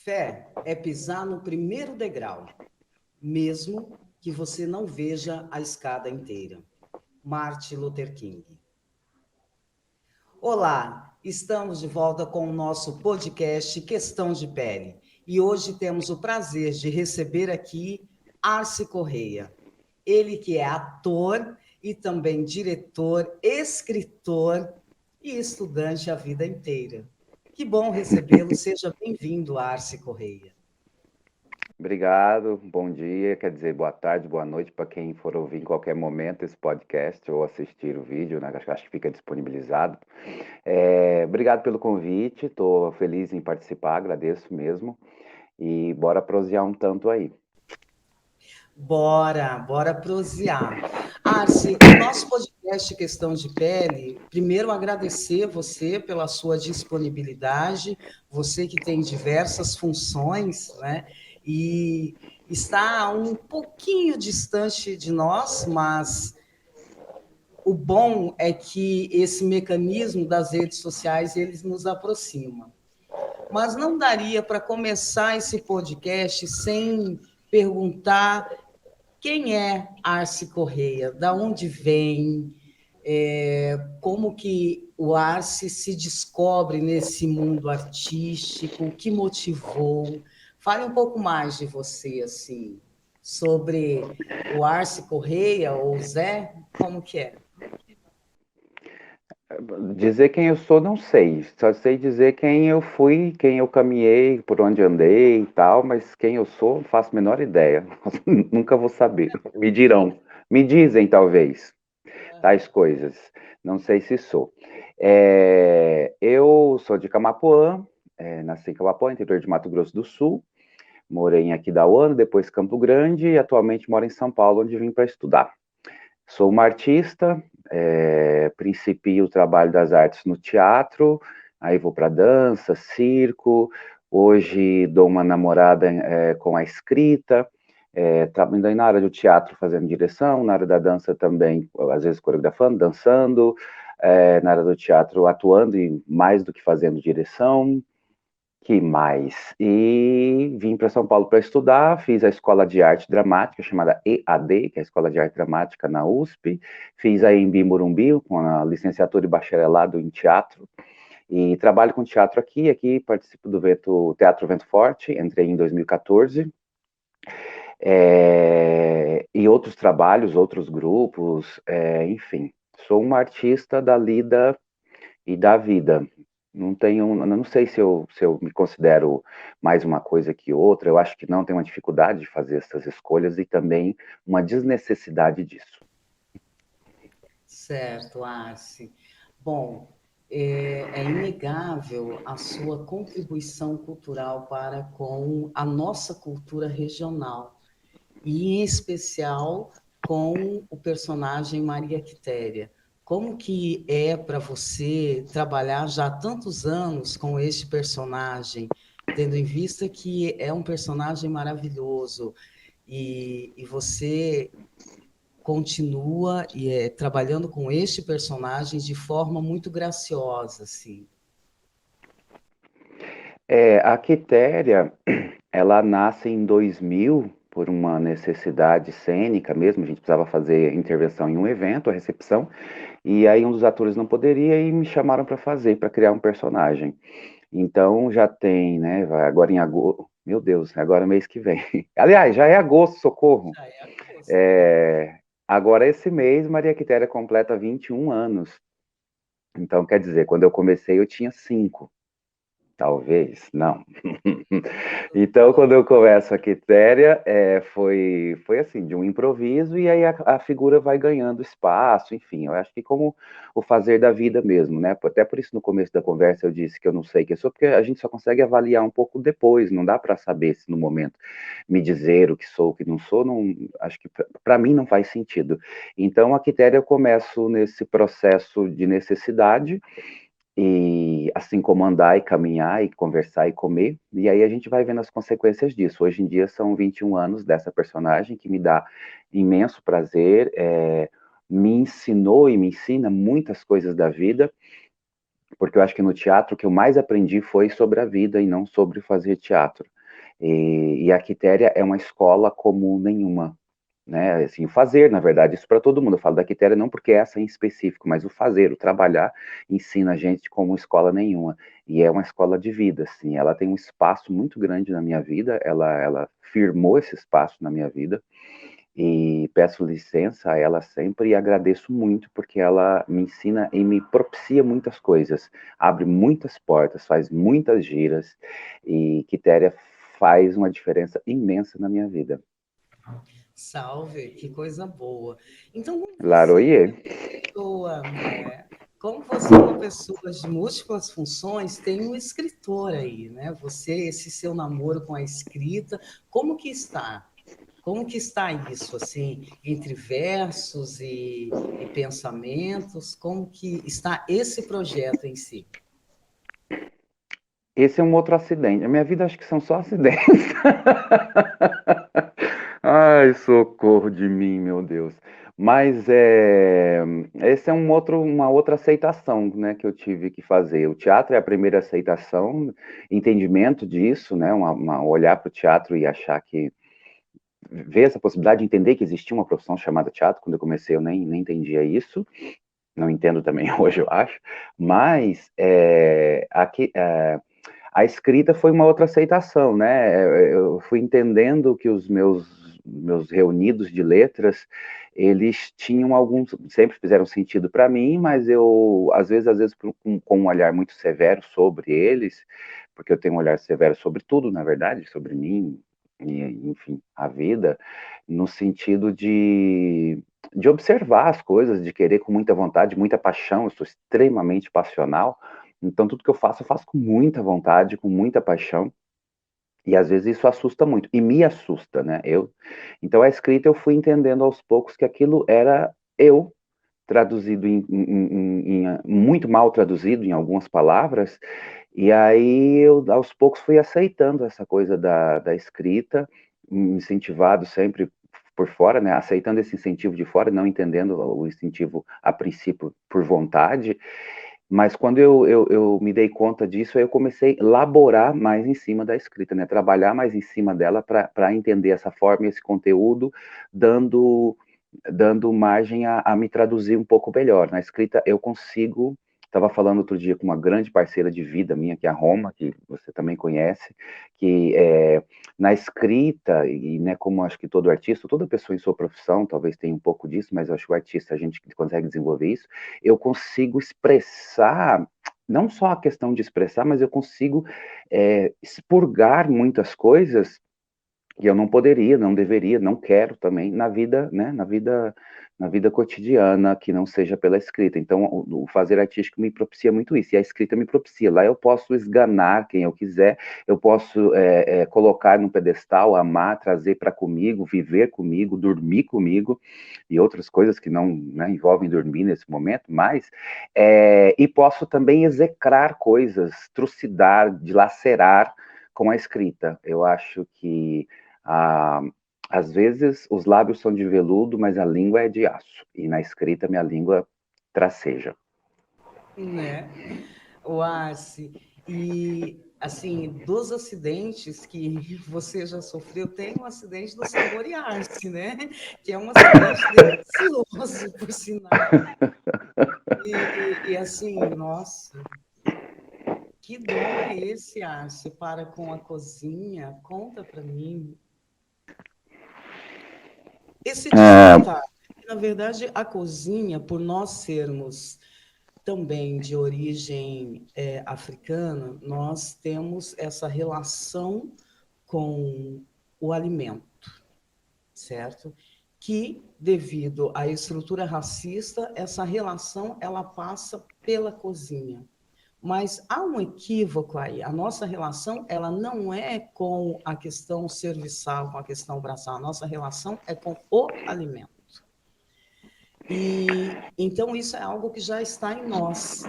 Fé é pisar no primeiro degrau, mesmo que você não veja a escada inteira. Martin Luther King. Olá, estamos de volta com o nosso podcast Questão de Pele. E hoje temos o prazer de receber aqui Arce Correia. Ele que é ator e também diretor, escritor e estudante a vida inteira. Que bom recebê-lo. Seja bem-vindo, Arce Correia. Obrigado, bom dia, quer dizer, boa tarde, boa noite para quem for ouvir em qualquer momento esse podcast ou assistir o vídeo, né? Acho que fica disponibilizado. Obrigado pelo convite, estou feliz em participar, agradeço mesmo. E bora prosear um tanto aí. Bora prosear. Arce, o nosso podcast Questão de Pele, primeiro agradecer você pela sua disponibilidade, você que tem diversas funções, né? E está um pouquinho distante de nós, mas o bom é que esse mecanismo das redes sociais, eles nos aproxima. Mas não daria para começar esse podcast sem perguntar quem é Arce Correia, da onde vem, como que o Arce se descobre nesse mundo artístico, o que motivou. Fale um pouco mais de você, assim, sobre o Arce Correia ou Zé, como que é? Dizer quem eu sou, não sei, só sei dizer quem eu fui, quem eu caminhei, por onde andei e tal, mas quem eu sou, não faço a menor ideia, nunca vou saber, me dirão, me dizem talvez. Tais coisas. Não sei se sou. Eu sou de Camapuã, nasci em Camapuã, interior de Mato Grosso do Sul. Morei em Aquidauana, depois Campo Grande e atualmente moro em São Paulo, onde vim para estudar. Sou uma artista, principio o trabalho das artes no teatro, aí vou para dança, circo. Hoje dou uma namorada com a escrita. Trabalhando na área do teatro fazendo direção, na área da dança também, às vezes coreografando, dançando, na área do teatro atuando e mais do que fazendo direção, que mais? E vim para São Paulo para estudar, fiz a Escola de Arte Dramática, chamada EAD, que é a Escola de Arte Dramática na USP, fiz a Embi Morumbi, com a licenciatura e bacharelado em teatro, e trabalho com teatro aqui participo do Teatro Vento Forte, entrei em 2014, e outros trabalhos, outros grupos, enfim. Sou uma artista da lida e da vida. Não sei se eu me considero mais uma coisa que outra, eu acho que não, tenho uma dificuldade de fazer essas escolhas e também uma desnecessidade disso. Certo, Arce. Bom, é inegável a sua contribuição cultural para com a nossa cultura regional, e em especial com o personagem Maria Quitéria. Como que é para você trabalhar já há tantos anos com este personagem, tendo em vista que é um personagem maravilhoso e você continua trabalhando com este personagem de forma muito graciosa, assim. A Quitéria, ela nasce em 2000 por uma necessidade cênica mesmo, a gente precisava fazer intervenção em um evento, a recepção, e aí um dos atores não poderia e me chamaram para fazer, para criar um personagem. Então já tem, né? Agora em agosto, meu Deus, agora mês que vem. Aliás, já é agosto, socorro. Já é agosto. Agora esse mês, Maria Quitéria completa 21 anos. Então, quer dizer, quando eu comecei eu tinha 5. Talvez, não. Então, quando eu começo a Quitéria, foi assim, de um improviso, e aí a figura vai ganhando espaço, enfim, eu acho que como o fazer da vida mesmo, né? Até por isso no começo da conversa eu disse que eu não sei quem eu sou, porque a gente só consegue avaliar um pouco depois, não dá para saber se no momento me dizer o que sou, o que não sou, não, acho que para mim não faz sentido. Então, a Quitéria eu começo nesse processo de necessidade, e assim como andar e caminhar e conversar e comer, e aí a gente vai vendo as consequências disso. Hoje em dia são 21 anos dessa personagem que me dá imenso prazer, me ensinou e me ensina muitas coisas da vida, porque eu acho que no teatro o que eu mais aprendi foi sobre a vida e não sobre fazer teatro. E a Quitéria é uma escola como nenhuma, né? Assim, o fazer, na verdade, isso para todo mundo. Eu falo da Quitéria não porque essa em específico, mas o fazer, o trabalhar, ensina a gente como escola nenhuma. E é uma escola de vida, assim. Ela tem um espaço muito grande na minha vida. Ela firmou esse espaço na minha vida. E peço licença a ela sempre e agradeço muito porque ela me ensina e me propicia muitas coisas, abre muitas portas, faz muitas giras e Quitéria faz uma diferença imensa na minha vida. Salve, que coisa boa. Então, como você é Laroie. uma pessoa, né? Como você é uma pessoa de múltiplas funções, tem um escritor aí, né? Você, esse seu namoro com a escrita, como que está? Como que está isso, assim, entre versos e pensamentos? Como que está esse projeto em si? Esse é um outro acidente. A minha vida acho que são só acidentes. Ai, socorro de mim, meu Deus. Mas esse é uma outra aceitação, né, que eu tive que fazer. O teatro é a primeira aceitação, entendimento disso, né, olhar para o teatro e achar que ver essa possibilidade de entender que existia uma profissão chamada teatro. Quando eu comecei, eu nem entendia isso. Não entendo também hoje, eu acho. Mas a escrita foi uma outra aceitação, né? Eu fui entendendo que os meus reunidos de letras, eles tinham alguns, sempre fizeram sentido para mim, mas eu, às vezes com um olhar muito severo sobre eles, porque eu tenho um olhar severo sobre tudo, na verdade, sobre mim, e, enfim, a vida, no sentido de observar as coisas, de querer com muita vontade, muita paixão, eu sou extremamente passional, então, tudo que eu faço com muita vontade, com muita paixão, e às vezes isso assusta muito, e me assusta, né? Então, a escrita eu fui entendendo aos poucos que aquilo era eu, traduzido muito mal traduzido em algumas palavras, e aí eu aos poucos fui aceitando essa coisa da escrita, incentivado sempre por fora, né? Aceitando esse incentivo de fora, não entendendo o incentivo a princípio por vontade, mas quando eu me dei conta disso, aí eu comecei a laborar mais em cima da escrita, né? Trabalhar mais em cima dela para entender essa forma e esse conteúdo, dando, dando margem a me traduzir um pouco melhor. Na escrita eu consigo. Estava falando outro dia com uma grande parceira de vida minha, que é a Roma, que você também conhece, que na escrita, e né, como acho que todo artista, toda pessoa em sua profissão, talvez tenha um pouco disso, mas eu acho que o artista, a gente consegue desenvolver isso, eu consigo expressar, não só a questão de expressar, mas eu consigo expurgar muitas coisas que eu não poderia, não deveria, não quero também na vida, né, na vida cotidiana, que não seja pela escrita. Então, o fazer artístico me propicia muito isso, e a escrita me propicia. Lá eu posso esganar quem eu quiser, eu posso colocar no pedestal, amar, trazer para comigo, viver comigo, dormir comigo, e outras coisas que não, né, envolvem dormir nesse momento, mas, e posso também execrar coisas, trucidar, dilacerar com a escrita. Eu acho que ah, às vezes os lábios são de veludo, mas a língua é de aço. E na escrita minha língua traceja. Né? O Arce, e assim, dos acidentes que você já sofreu, tem um acidente do Sabor e Arce, né? Que é um acidente delicioso, por sinal. E assim, nossa, que dom é esse, Arce, para com a cozinha? Conta para mim. Esse É, despertar, na verdade, a cozinha, por nós sermos também de origem africana, nós temos essa relação com o alimento, certo? Que, devido à estrutura racista, essa relação ela passa pela cozinha. Mas há um equívoco aí. A nossa relação ela não é com a questão serviçal, com a questão braçal. A nossa relação é com o alimento. E então isso é algo que já está em nós.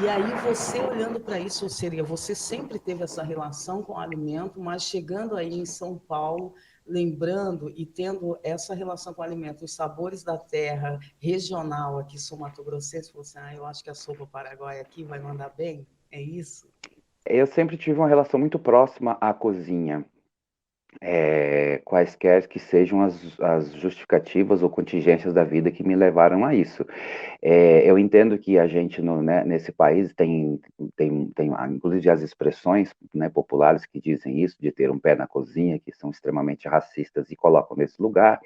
E aí você olhando para isso, ou seria, você sempre teve essa relação com o alimento, mas chegando aí em São Paulo, lembrando e tendo essa relação com o alimento, os sabores da terra regional aqui, Sul Mato Grossense, você, eu acho que a sopa paraguaia aqui vai mandar bem, é isso? eu sempre tive uma relação muito próxima à cozinha. quaisquer que sejam as justificativas ou contingências da vida que me levaram a isso. Eu entendo que a gente, né, nesse país, tem inclusive as expressões, né, populares que dizem isso, de ter um pé na cozinha, que são extremamente racistas e colocam nesse lugar.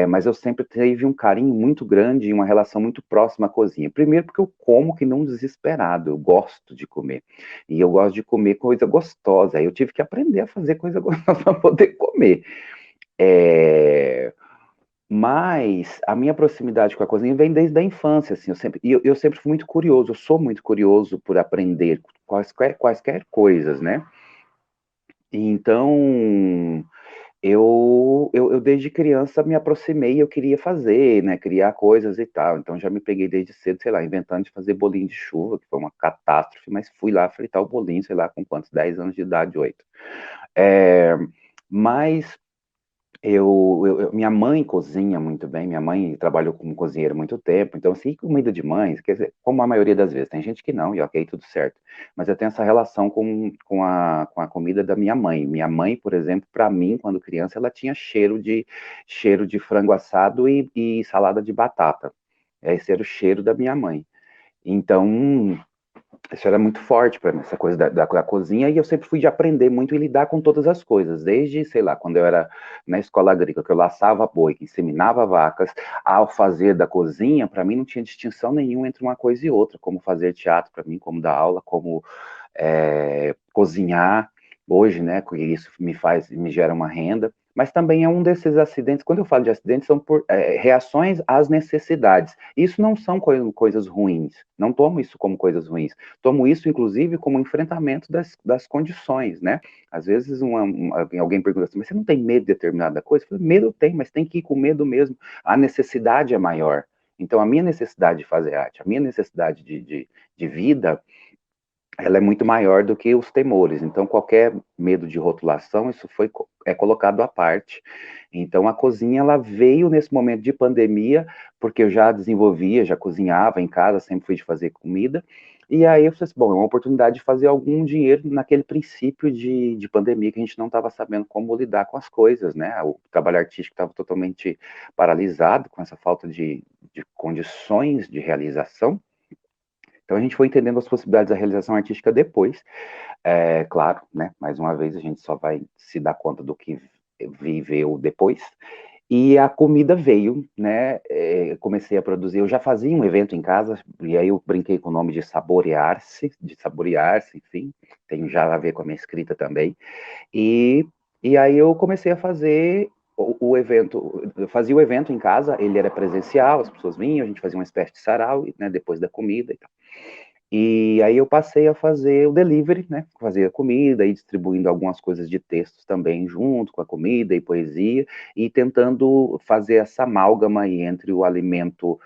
Mas eu sempre tive um carinho muito grande e uma relação muito próxima à cozinha. Primeiro porque eu como que não desesperado, eu gosto de comer. E eu gosto de comer coisa gostosa. Aí eu tive que aprender a fazer coisa gostosa para poder comer. É, mas a minha proximidade com a cozinha vem desde a infância, assim, eu sempre fui muito curioso, eu sou muito curioso por aprender quaisquer coisas, né? Então, eu desde criança me aproximei, eu queria fazer, né, criar coisas e tal, então já me peguei desde cedo, sei lá, inventando de fazer bolinho de chuva, que foi uma catástrofe, mas fui lá fritar o bolinho, sei lá, com quantos, 10 anos de idade, 8. É, mas minha mãe cozinha muito bem, minha mãe trabalhou como cozinheira há muito tempo, então, assim, comida de mãe, quer dizer, como a maioria das vezes, tem gente que não, e ok, tudo certo, mas eu tenho essa relação com a comida da minha mãe. Minha mãe, por exemplo, para mim, quando criança, ela tinha cheiro de frango assado e salada de batata. Esse era o cheiro da minha mãe. Então, isso era muito forte para mim, essa coisa da cozinha, e eu sempre fui de aprender muito e lidar com todas as coisas, desde, sei lá, quando eu era na escola agrícola, que eu laçava boi, que inseminava vacas, ao fazer da cozinha, para mim não tinha distinção nenhuma entre uma coisa e outra, como fazer teatro para mim, como dar aula, como cozinhar hoje, né, que isso me gera uma renda, mas também é um desses acidentes, quando eu falo de acidentes, são por reações às necessidades. Isso não são coisas ruins, não tomo isso como coisas ruins, tomo isso, inclusive, como enfrentamento das condições, né? Às vezes alguém pergunta assim, mas você não tem medo de determinada coisa? Eu falo, medo eu tenho, mas tem que ir com medo mesmo. A necessidade é maior. Então, a minha necessidade de fazer arte, a minha necessidade de vida, ela é muito maior do que os temores. Então, qualquer medo de rotulação, isso é colocado à parte. Então, a cozinha, ela veio nesse momento de pandemia, porque eu já desenvolvia, já cozinhava em casa, sempre fui de fazer comida, e aí eu falei assim, bom, é uma oportunidade de fazer algum dinheiro naquele princípio de pandemia que a gente não estava sabendo como lidar com as coisas, né? O trabalho artístico estava totalmente paralisado com essa falta de condições de realização. Então a gente foi entendendo as possibilidades da realização artística depois, claro, né? Mais uma vez a gente só vai se dar conta do que viveu depois. E a comida veio, né? Comecei a produzir. Eu já fazia um evento em casa e aí eu brinquei com o nome de saborear-se, enfim, tem já a ver com a minha escrita também. E e aí eu comecei a fazer o evento, eu fazia o evento em casa, ele era presencial, as pessoas vinham, a gente fazia uma espécie de sarau, né, depois da comida e tal. E aí eu passei a fazer o delivery, né? Fazia comida e distribuindo algumas coisas de textos também junto com a comida e poesia e tentando fazer essa amálgama aí entre o alimento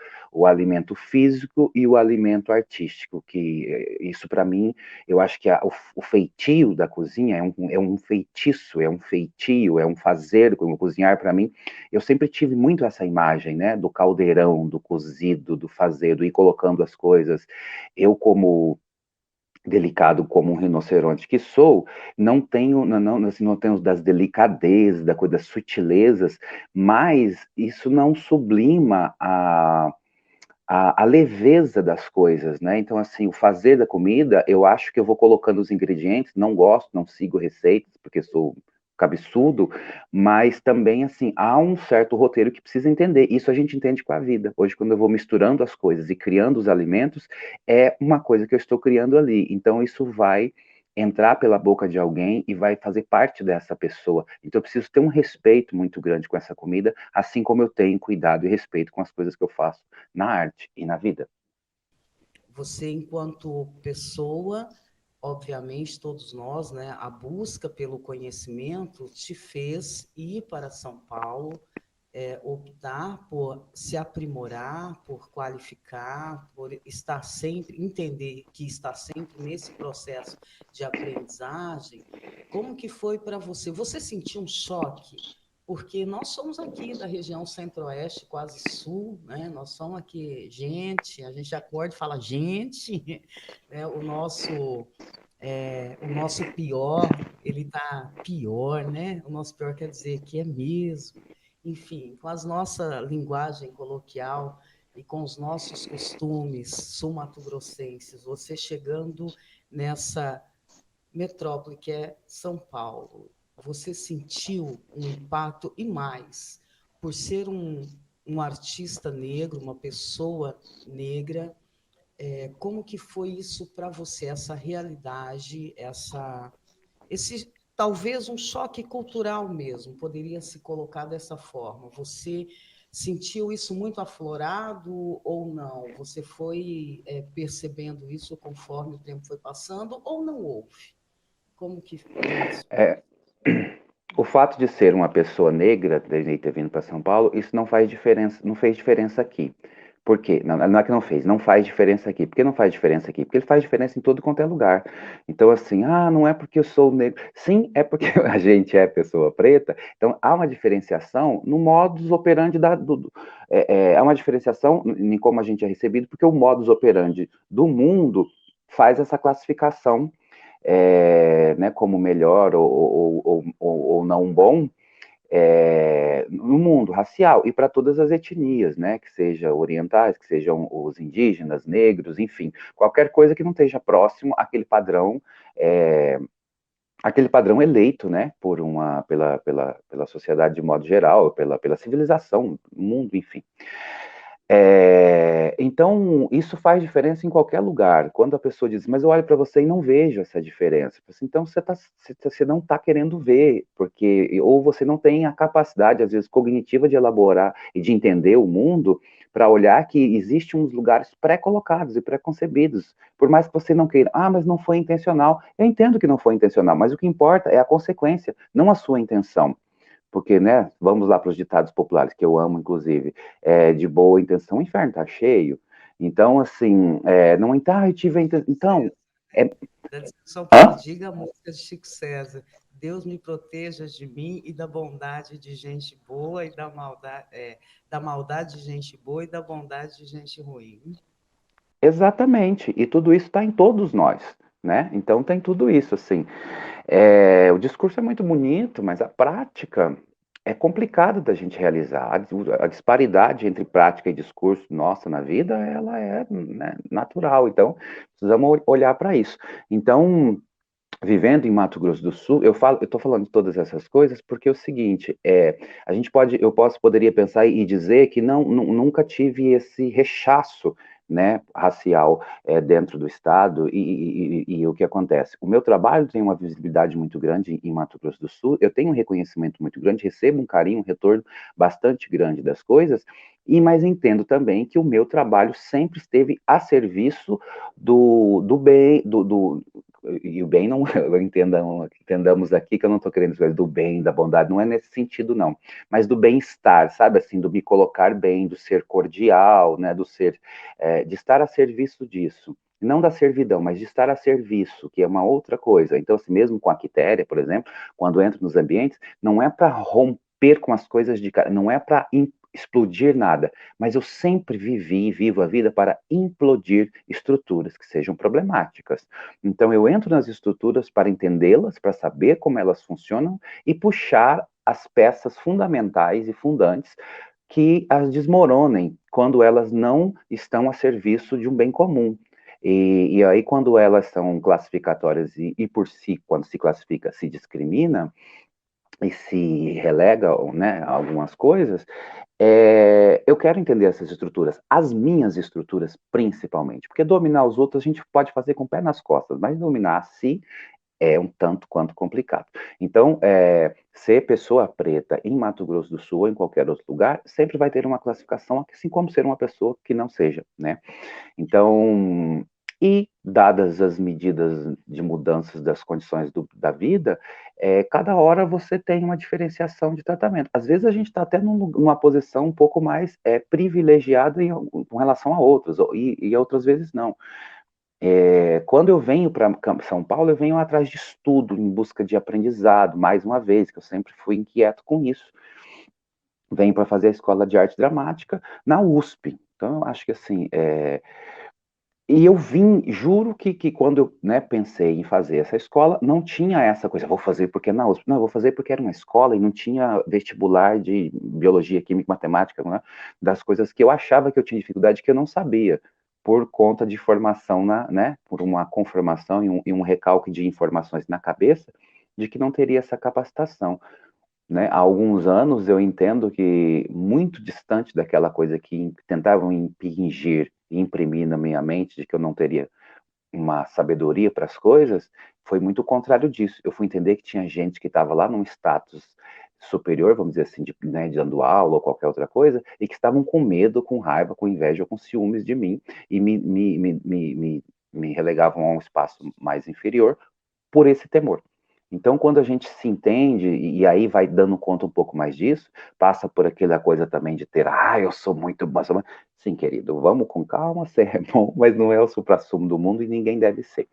físico e o alimento artístico, que isso para mim, eu acho que o feitio da cozinha é um feitiço, é um feitio, é um fazer, como cozinhar para mim, eu sempre tive muito essa imagem, né? Do caldeirão, do cozido, do fazer, do ir colocando as coisas. Eu, como delicado como um rinoceronte que sou, não tenho, não, assim, não tenho das delicadezas, das sutilezas, mas isso não sublima a leveza das coisas, né? Então, assim, o fazer da comida, eu acho que eu vou colocando os ingredientes, não gosto, não sigo receitas, porque sou cabeçudo, mas também, assim, há um certo roteiro que precisa entender. Isso a gente entende com a vida. Hoje, quando eu vou misturando as coisas e criando os alimentos, é uma coisa que eu estou criando ali. Então, isso vai entrar pela boca de alguém e vai fazer parte dessa pessoa. Então, eu preciso ter um respeito muito grande com essa comida, assim como eu tenho cuidado e respeito com as coisas que eu faço na arte e na vida. Você, enquanto pessoa, obviamente, todos nós, né, a busca pelo conhecimento te fez ir para São Paulo, optar por se aprimorar, por qualificar, por estar sempre, entender que está sempre nesse processo de aprendizagem. Como que foi para você? Você sentiu um choque? Porque nós somos aqui da região centro-oeste, quase sul, né? Nós somos aqui gente, a gente acorda e fala gente, né? O nosso O nosso pior, ele tá pior, né? O nosso pior quer dizer que é mesmo. Enfim, com a nossa linguagem coloquial e com os nossos costumes sul-mato-grossenses, você chegando nessa metrópole que é São Paulo, você sentiu um impacto e mais, por ser um artista negro, uma pessoa negra, como que foi isso para você, essa realidade, esse talvez um choque cultural mesmo, poderia se colocar dessa forma. Você sentiu isso muito aflorado ou não? Você foi percebendo isso conforme o tempo foi passando ou não houve? Como que foi isso? É, o fato de ser uma pessoa negra, de ter vindo para São Paulo, isso não faz diferença, não fez diferença aqui. Por quê? Não, não é que não fez, não faz diferença aqui. Por que não faz diferença aqui? Porque ele faz diferença em todo quanto é lugar. Então, assim, não é porque eu sou negro. Sim, é porque a gente é pessoa preta. Então, há uma diferenciação no modus operandi há uma diferenciação em como a gente é recebido, porque o modus operandi do mundo faz essa classificação né, como melhor ou não bom no mundo racial e para todas as etnias, né, que sejam orientais, que sejam os indígenas, negros, enfim, qualquer coisa que não esteja próximo àquele padrão eleito, né, pela sociedade de modo geral, pela civilização, mundo, enfim. Então, isso faz diferença em qualquer lugar. Quando a pessoa diz, mas eu olho para você e não vejo essa diferença. Então, você não está querendo ver, porque ou você não tem a capacidade, às vezes, cognitiva de elaborar e de entender o mundo para olhar que existem uns lugares pré-colocados e pré-concebidos. Por mais que você não queira, mas não foi intencional. Eu entendo que não foi intencional, mas o que importa é a consequência, não a sua intenção. Porque, né, vamos lá para os ditados populares, que eu amo, inclusive, de boa intenção, o inferno está cheio. Então, assim, não entrar, eu tive a intenção. Então, é... Da São Paulo, Hã? diga a música de Chico César. Deus me proteja de mim e da bondade de gente boa e da maldade de gente boa e da bondade de gente ruim. Exatamente, e tudo isso está em todos nós, né? Então tem tudo isso, assim. O discurso é muito bonito, mas a prática é complicado da gente realizar. A disparidade entre prática e discurso nossa na vida, ela é, né, natural. Então, precisamos olhar para isso. Então, vivendo em Mato Grosso do Sul, eu estou falando de todas essas coisas porque é o seguinte, poderia pensar e dizer que nunca tive esse rechaço, né, racial dentro do estado e o que acontece? O meu trabalho tem uma visibilidade muito grande em Mato Grosso do Sul, eu tenho um reconhecimento muito grande, recebo um carinho, um retorno bastante grande das coisas, mas entendo também que o meu trabalho sempre esteve a serviço do bem, e o bem não, entendamos aqui que eu não estou querendo dizer do bem, da bondade, não é nesse sentido não, mas do bem-estar, sabe, assim, do me colocar bem, do ser cordial, né, de estar a serviço disso, não da servidão, mas de estar a serviço, que é uma outra coisa. Então, assim, mesmo com a quitéria, por exemplo, quando entro nos ambientes, não é para romper com as coisas de cara, não é para explodir nada, mas eu sempre vivi e vivo a vida para implodir estruturas que sejam problemáticas. Então eu entro nas estruturas para entendê-las, para saber como elas funcionam e puxar as peças fundamentais e fundantes que as desmoronem quando elas não estão a serviço de um bem comum. E aí, quando elas são classificatórias e por si, quando se classifica, se discrimina, e se relega, né, algumas coisas, eu quero entender essas estruturas, as minhas estruturas principalmente, porque dominar os outros a gente pode fazer com o pé nas costas, mas dominar a si é um tanto quanto complicado. Então, ser pessoa preta em Mato Grosso do Sul ou em qualquer outro lugar sempre vai ter uma classificação, assim como ser uma pessoa que não seja, né? Então, e dadas as medidas de mudanças das condições da vida, cada hora você tem uma diferenciação de tratamento. Às vezes a gente está até numa posição um pouco mais privilegiada com relação a outros, e outras vezes não. Quando eu venho para São Paulo, eu venho atrás de estudo, em busca de aprendizado, mais uma vez, que eu sempre fui inquieto com isso. Venho para fazer a escola de arte dramática na USP. Então, eu acho que assim, E eu vim, juro que quando eu, né, pensei em fazer essa escola, não tinha essa coisa, vou fazer porque é na USP. Não, eu vou fazer porque era uma escola e não tinha vestibular de biologia, química, matemática, né, das coisas que eu achava que eu tinha dificuldade que eu não sabia, por conta de formação, né, por uma conformação e um recalque de informações na cabeça, de que não teria essa capacitação. Né? Há alguns anos eu entendo que muito distante daquela coisa que tentavam impingir e imprimir na minha mente de que eu não teria uma sabedoria para as coisas, foi muito o contrário disso. Eu fui entender que tinha gente que estava lá num status superior, vamos dizer assim, né, de dando aula ou qualquer outra coisa, e que estavam com medo, com raiva, com inveja, com ciúmes de mim, e me relegavam a um espaço mais inferior por esse temor. Então, quando a gente se entende, e aí vai dando conta um pouco mais disso, passa por aquela coisa também de ter, eu sou muito bom. Sim, querido, vamos com calma, você é bom, mas não é o suprassumo do mundo e ninguém deve ser.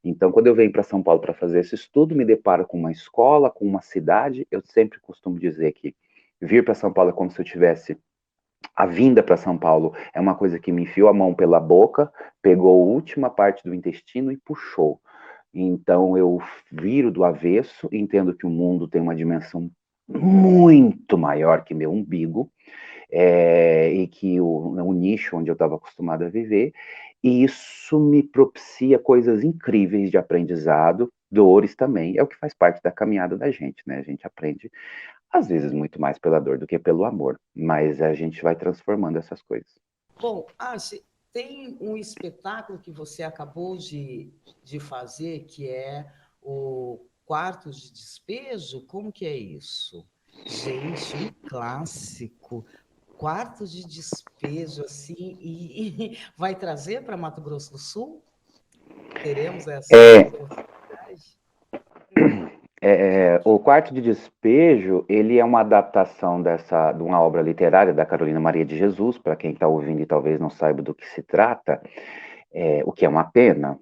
Então, quando eu venho para São Paulo para fazer esse estudo, me deparo com uma escola, com uma cidade, eu sempre costumo dizer que vir para São Paulo é como se eu tivesse a vinda para São Paulo é uma coisa que me enfiou a mão pela boca, pegou a última parte do intestino e puxou. Então eu viro do avesso, entendo que o mundo tem uma dimensão muito maior que meu umbigo, e que o nicho onde eu estava acostumado a viver, e isso me propicia coisas incríveis de aprendizado, dores também, é o que faz parte da caminhada da gente, né? A gente aprende, às vezes, muito mais pela dor do que pelo amor, mas a gente vai transformando essas coisas. Bom, Arce, tem um espetáculo que você acabou de fazer, que é o Quarto de Despejo. Como que é isso? Gente, um clássico. Quarto de Despejo, assim, e vai trazer para Mato Grosso do Sul? Teremos essa É, oportunidade? o Quarto de Despejo, ele é uma adaptação de uma obra literária da Carolina Maria de Jesus, para quem está ouvindo e talvez não saiba do que se trata, o que é uma pena,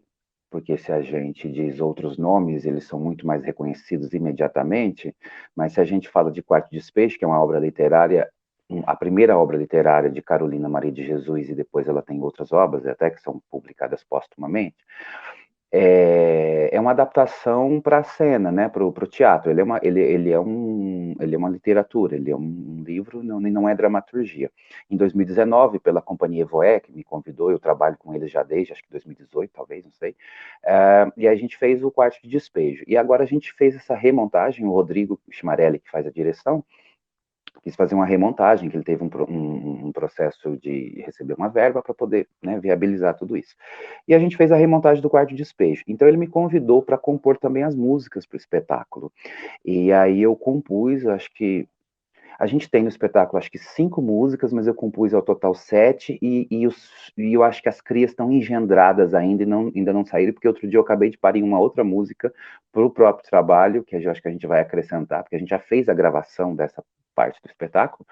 porque se a gente diz outros nomes, eles são muito mais reconhecidos imediatamente, mas se a gente fala de Quarto de Despejo, que é uma obra literária, a primeira obra literária de Carolina Maria de Jesus, e depois ela tem outras obras, até que são publicadas póstumamente, é uma adaptação para a cena, né, para o teatro. Ele é uma literatura, ele é um livro, não é dramaturgia. Em 2019, pela companhia Evoé, que me convidou, eu trabalho com eles já desde, acho que 2018, talvez, não sei, e a gente fez o Quarto de Despejo. E agora a gente fez essa remontagem, o Rodrigo Chimarelli, que faz a direção, quis fazer uma remontagem, que ele teve um processo de receber uma verba para poder, né, viabilizar tudo isso. E a gente fez a remontagem do Quarto de Despejo. Então ele me convidou para compor também as músicas para o espetáculo. E aí eu compus, acho que a gente tem no espetáculo, acho que 5 músicas, mas eu compus ao total 7, e eu acho que as crias estão engendradas ainda e ainda não saíram, porque outro dia eu acabei de parir uma outra música para o próprio trabalho, que eu acho que a gente vai acrescentar, porque a gente já fez a gravação dessa parte do espetáculo,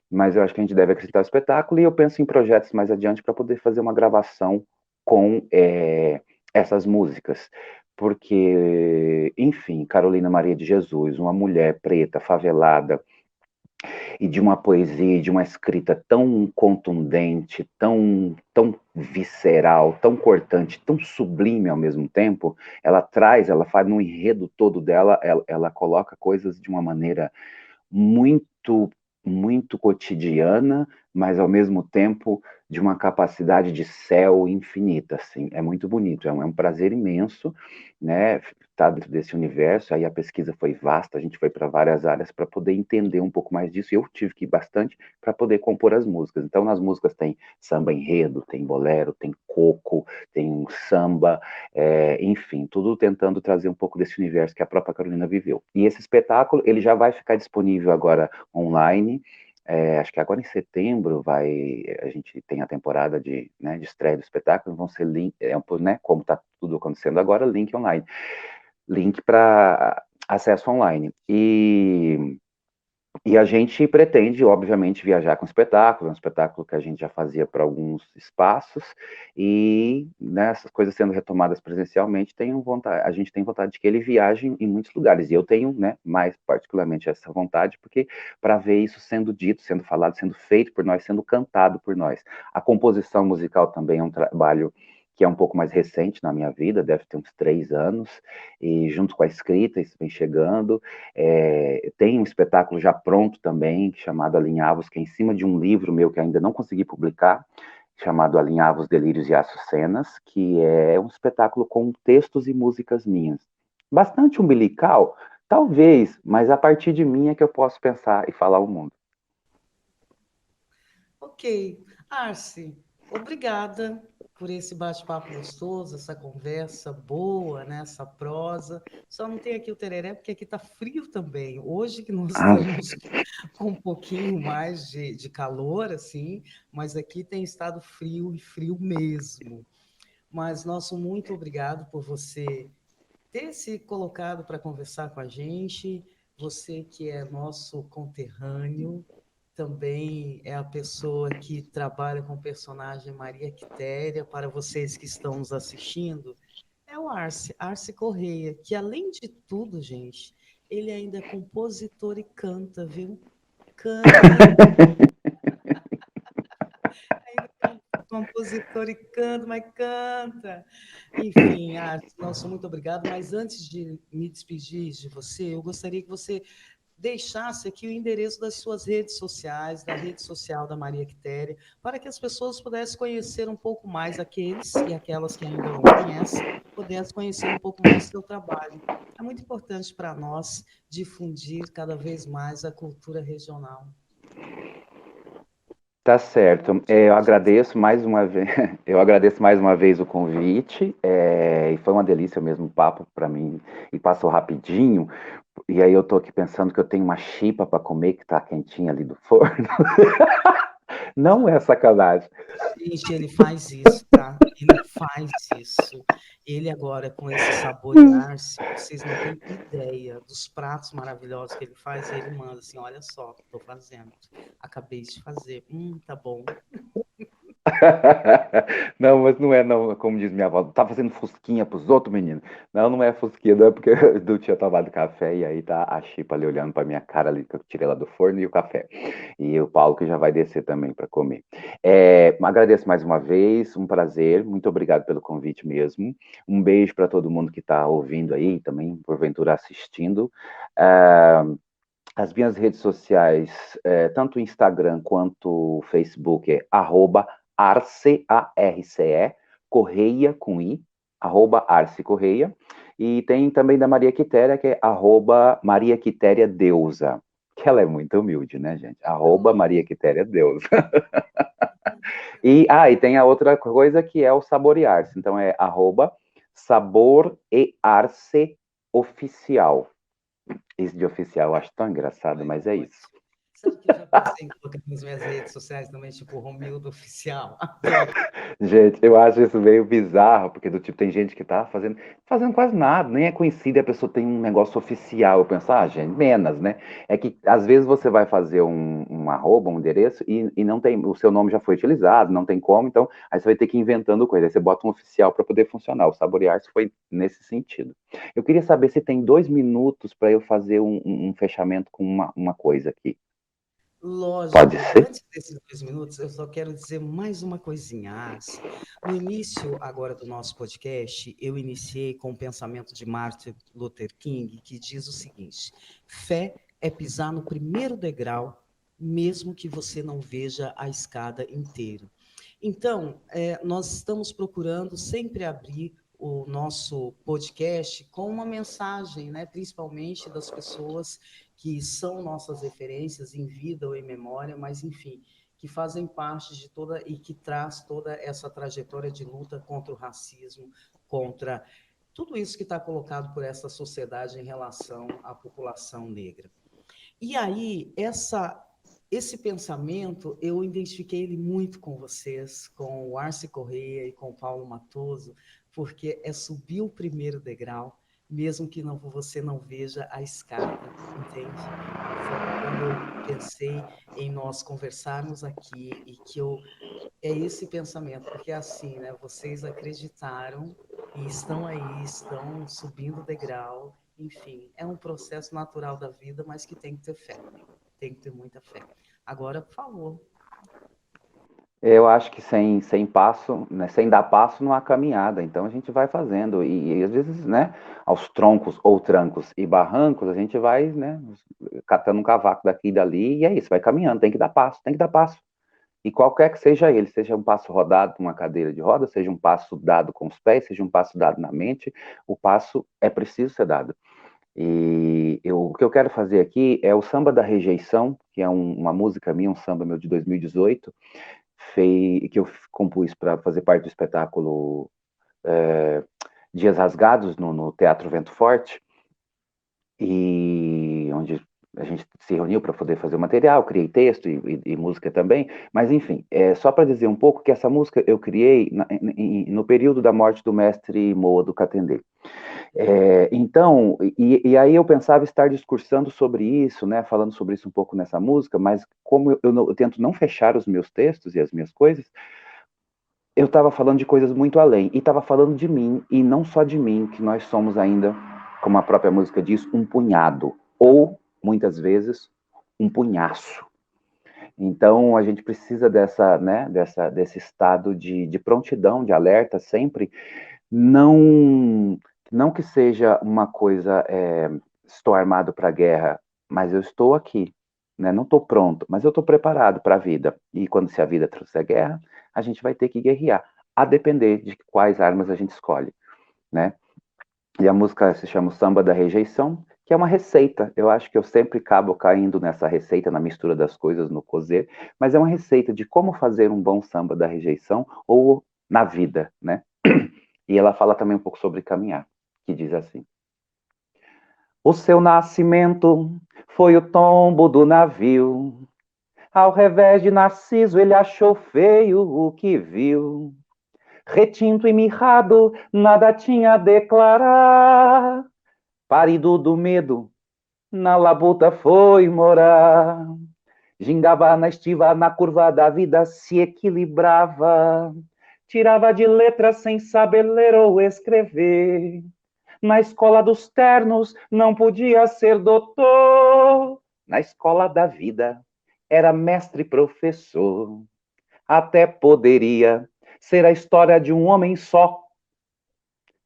mas eu acho que a gente deve acrescentar o espetáculo, e eu penso em projetos mais adiante para poder fazer uma gravação com essas músicas. Porque, enfim, Carolina Maria de Jesus, uma mulher preta, favelada, e de uma poesia, de uma escrita tão contundente, tão visceral, tão cortante, tão sublime ao mesmo tempo, ela faz no enredo todo dela, ela coloca coisas de uma maneira muito, muito cotidiana, mas ao mesmo tempo de uma capacidade de céu infinita, assim, é muito bonito, é um prazer imenso, né, estar dentro desse universo. Aí a pesquisa foi vasta, a gente foi para várias áreas para poder entender um pouco mais disso, e eu tive que ir bastante para poder compor as músicas. Então, nas músicas tem samba enredo, tem bolero, tem coco, tem um samba, enfim, tudo tentando trazer um pouco desse universo que a própria Carolina viveu. E esse espetáculo, ele já vai ficar disponível agora online, acho que agora em setembro a gente tem a temporada de estreia do espetáculo, vão ser link, né, como está tudo acontecendo agora, link online, link para acesso online. E a gente pretende, obviamente, viajar com espetáculo, um espetáculo que a gente já fazia para alguns espaços, e nessas coisas sendo retomadas presencialmente, a gente tem vontade de que ele viaje em muitos lugares, e eu tenho, né, mais particularmente essa vontade, porque para ver isso sendo dito, sendo falado, sendo feito por nós, sendo cantado por nós. A composição musical também é um trabalho que é um pouco mais recente na minha vida, deve ter uns 3 anos, e junto com a escrita, isso vem chegando. Tem um espetáculo já pronto também, chamado Alinhavos, que é em cima de um livro meu que ainda não consegui publicar, chamado Alinhavos, Delírios e Açucenas, que é um espetáculo com textos e músicas minhas. Bastante umbilical, talvez, mas a partir de mim é que eu posso pensar e falar o mundo. Ok. Arce, obrigada por esse bate-papo gostoso, essa conversa boa, né? Essa prosa. Só não tem aqui o tereré, porque aqui está frio também. Hoje que nós Ah, estamos com um pouquinho mais de calor, assim, mas aqui tem estado frio e frio mesmo. Mas nosso muito obrigado por você ter se colocado para conversar com a gente. Você que é nosso conterrâneo, também é a pessoa que trabalha com o personagem Maria Quitéria. Para vocês que estão nos assistindo, é o Arce Correia, que além de tudo, gente, ele ainda é compositor e canta, viu? Canta, hein? Ainda é compositor e canta, mas canta. Enfim, nosso muito obrigado. Mas antes de me despedir de você, eu gostaria que você deixasse aqui o endereço das suas redes sociais, da rede social da Maria Quitéria, para que as pessoas pudessem conhecer um pouco mais, aqueles e aquelas que ainda não conhecem, pudessem conhecer um pouco mais do seu trabalho. É muito importante para nós difundir cada vez mais a cultura regional. tá Então, certo. por Eu gentileza. agradeço mais uma vez, eu agradeço mais uma vez o convite, e foi uma delícia mesmo o papo para mim, e passou rapidinho. E aí eu tô aqui pensando que eu tenho uma chipa para comer que tá quentinha ali do forno. Não é sacanagem. Gente, ele faz isso, tá? Ele faz isso. Ele agora, com esse saborear-se, vocês não têm ideia dos pratos maravilhosos que ele faz, e ele manda assim, olha só, estou fazendo. Acabei de fazer. Tá bom. Não, mas não é, não, como diz minha avó, tá fazendo fusquinha pros outros meninos. Não, não é fusquinha, não é porque eu tinha tomado café e aí tá a Chipa ali olhando pra minha cara ali que eu tirei lá do forno e o café. E o Paulo que já vai descer também para comer. Agradeço mais uma vez, um prazer, muito obrigado pelo convite mesmo. Um beijo para todo mundo que está ouvindo aí, também porventura assistindo. Ah, as minhas redes sociais, tanto o Instagram quanto o Facebook, é @arce, A-R-C-E, Correia com I, @arce Correia. E tem também da Maria Quitéria, que é Maria Quitéria Deusa, que ela é muito humilde, né, gente? Maria Quitéria Deusa. E tem a outra coisa que é o Saborear-se, então é @saborearse oficial. Esse de oficial eu acho tão engraçado, Ai, mas é ótimo. isso. Sabe que eu já pensei em colocar nas minhas redes sociais também, tipo Romildo Oficial? Adoro. Gente, eu acho isso meio bizarro, porque do tipo, tem gente que tá fazendo quase nada, nem é conhecida, e a pessoa tem um negócio oficial. Eu penso, gente, menos, né? É que às vezes você vai fazer um arroba, um endereço, e não tem, o seu nome já foi utilizado, não tem como, então aí você vai ter que ir inventando coisa. Aí você bota um oficial para poder funcionar. O Saborear-se foi nesse sentido. Eu queria saber se tem 2 minutos para eu fazer um fechamento com uma coisa aqui. Pode Lógico, ser? antes desses 2 minutos, eu só quero dizer mais uma coisinha, Arce. No início agora do nosso podcast, eu iniciei com o pensamento de Martin Luther King, que diz o seguinte: fé é pisar no primeiro degrau, mesmo que você não veja a escada inteira. Então, nós estamos procurando sempre abrir o nosso podcast com uma mensagem, né, principalmente das pessoas que são nossas referências em vida ou em memória, mas enfim, que fazem parte de toda e que traz toda essa trajetória de luta contra o racismo, contra tudo isso que está colocado por essa sociedade em relação à população negra. E aí, esse pensamento, eu identifiquei ele muito com vocês, com o Arce Correia e com o Paulo Matoso, porque é subir o primeiro degrau, mesmo que você não veja a escada, entende? Foi quando eu pensei em nós conversarmos aqui e que é esse pensamento, porque assim, né, vocês acreditaram e estão aí, estão subindo o degrau, enfim, é um processo natural da vida, mas que tem que ter fé, tem que ter muita fé. Agora, por favor. Eu acho que sem passo, né, sem dar passo não há caminhada, então a gente vai fazendo, e às vezes, né, aos troncos ou trancos e barrancos, a gente vai, né, catando um cavaco daqui e dali, e é isso, vai caminhando, tem que dar passo, tem que dar passo. E qualquer que seja ele, seja um passo rodado com uma cadeira de roda, seja um passo dado com os pés, seja um passo dado na mente, o passo é preciso ser dado. E o que eu quero fazer aqui é o Samba da Rejeição, que é uma música minha, um samba meu de 2018, que eu compus para fazer parte do espetáculo Dias Rasgados, no Teatro Vento Forte, e onde a gente se reuniu para poder fazer o material, criei texto e música também, mas enfim, só para dizer um pouco que essa música eu criei no período da morte do mestre Moa do Catendê. Então, aí eu pensava estar discursando sobre isso, né, falando sobre isso um pouco nessa música, mas como eu tento não fechar os meus textos e as minhas coisas, eu estava falando de coisas muito além, e estava falando de mim, e não só de mim, que nós somos ainda, como a própria música diz, um punhado, ou, muitas vezes, um punhaço. Então, a gente precisa desse estado de prontidão, de alerta sempre, não que seja uma coisa, estou armado para a guerra, mas eu estou aqui, né? Não estou pronto, mas eu estou preparado para a vida. E quando se a vida trouxer guerra, a gente vai ter que guerrear, a depender de quais armas a gente escolhe, né? E a música se chama o Samba da Rejeição, que é uma receita. Eu acho que eu sempre acabo caindo nessa receita, na mistura das coisas, no cozer, mas é uma receita de como fazer um bom samba da rejeição ou na vida, né? E ela fala também um pouco sobre caminhar, que diz assim: o seu nascimento foi o tombo do navio. Ao revés de Narciso, ele achou feio o que viu. Retinto e mirrado, nada tinha a declarar. Parido do medo, na labuta foi morar. Gingava na estiva, na curva da vida se equilibrava. Tirava de letra sem saber ler ou escrever. Na escola dos ternos não podia ser doutor. Na escola da vida era mestre e professor. Até poderia ser a história de um homem só.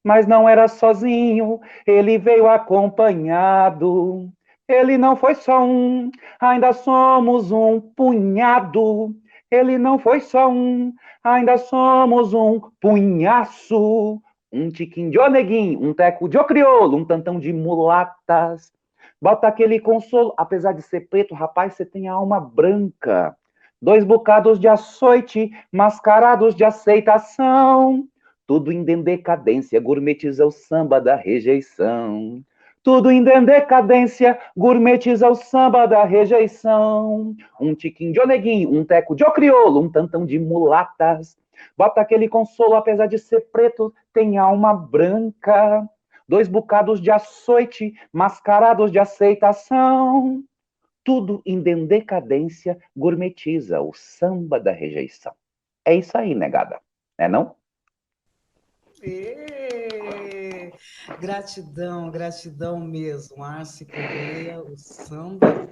Mas não era sozinho, ele veio acompanhado. Ele não foi só um, ainda somos um punhado. Ele não foi só um, ainda somos um punhaço. Um tiquinho de oneguinho, um teco de crioulo, um tantão de mulatas. Bota aquele consolo, apesar de ser preto, rapaz, você tem a alma branca. 2 bocados de açoite, mascarados de aceitação. Tudo em decadência, gourmetiza o samba da rejeição. Tudo em decadência, gourmetiza o samba da rejeição. Um tiquinho de oneguinho, um teco de crioulo, um tantão de mulatas. Bota aquele consolo, apesar de ser preto, tem alma branca. 2 bocados de açoite, mascarados de aceitação. Tudo em decadência, gourmetiza o samba da rejeição. É isso aí, negada. É não? Gratidão, gratidão mesmo. Arce Correia, o samba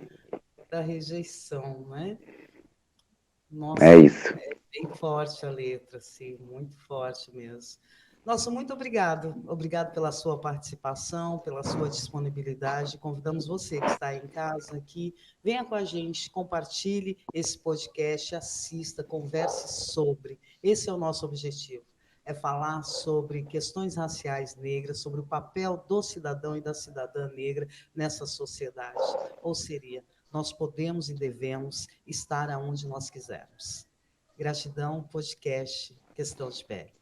da rejeição, né? É Nossa, isso. é bem forte a letra, sim, muito forte mesmo. Nossa, muito obrigado. Obrigado pela sua participação, pela sua disponibilidade. Convidamos você que está aí em casa aqui, venha com a gente, compartilhe esse podcast, assista, converse sobre. Esse é o nosso objetivo, é falar sobre questões raciais negras, sobre o papel do cidadão e da cidadã negra nessa sociedade. Ou seria, nós podemos e devemos estar aonde nós quisermos. Gratidão, podcast Questão de Pele.